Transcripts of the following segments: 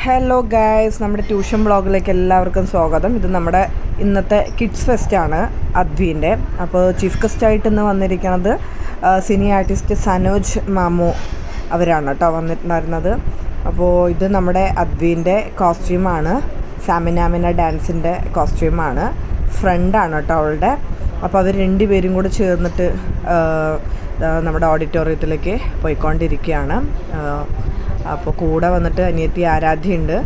Hello guys, നമ്മുടെ tuition ബ്ലോഗിലേക്ക് എല്ലാവർക്കും സ്വാഗതം. ഇത് നമ്മുടെ ഇന്നത്തെ കിഡ്സ് ഫെസ്റ്റാണ് അദ്വീൻ്റെ. അപ്പോൾ ചീഫ് ഗസ്റ്റായിട്ട് ഇന്ന് വന്നിരിക്കുന്നത് സിനി ആർട്ടിസ്റ്റ് സനോജ് മാമു അവരാണ് കേട്ടോ വന്നിട്ടുണ്ടായിരുന്നത്. അപ്പോൾ ഇത് നമ്മുടെ അദ്വീൻ്റെ കോസ്റ്റ്യൂമാണ്, സാമിനാമിന ഡാൻസിൻ്റെ കോസ്റ്റ്യൂമാണ്. ഫ്രണ്ടാണ് കേട്ടോ അവളുടെ. അപ്പോൾ അവർ രണ്ടുപേരും കൂടെ ചേർന്നിട്ട് നമ്മുടെ ഓഡിറ്റോറിയത്തിലേക്ക് പോയിക്കൊണ്ടിരിക്കുകയാണ്. അപ്പോൾ കൂടെ വന്നിട്ട് അനിയത്തി ആരാധ്യയുണ്ട്.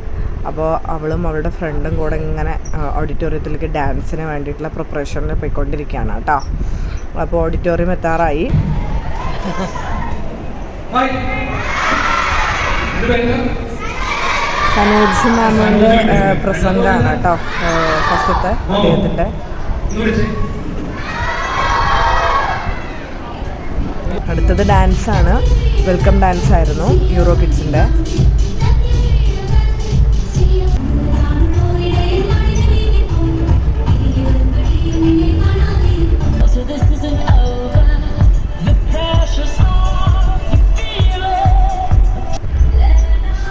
അപ്പോൾ അവളും അവളുടെ ഫ്രണ്ടും കൂടെ ഇങ്ങനെ ഓഡിറ്റോറിയത്തിലേക്ക് ഡാൻസിന് വേണ്ടിയിട്ടുള്ള പ്രിപ്പറേഷനിൽ പോയിക്കൊണ്ടിരിക്കുകയാണ് കേട്ടോ. അപ്പോൾ ഓഡിറ്റോറിയം എത്താറായി. സനോജ് മാമുവിൻ്റെ പ്രസംഗമാണ് കേട്ടോ ഫസ്റ്റത്തെ അദ്ദേഹത്തിൻ്റെ. അടുത്തത് ഡാൻസാണ്, വെൽക്കം ഡാൻസ് ആയിരുന്നു യൂറോ കിഡ്സിൻ്റെ.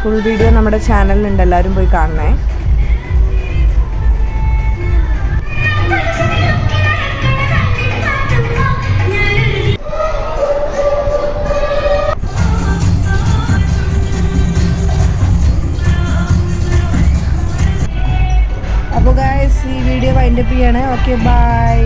ഫുൾ വീഡിയോ നമ്മുടെ ചാനലിലുണ്ട്, എല്ലാവരും പോയി കാണണേ. അപ്പോൾ ഗായ്സ്, ഈ വീഡിയോ വൈൻഡപ്പ് ചെയ്യണേ. Okay, by.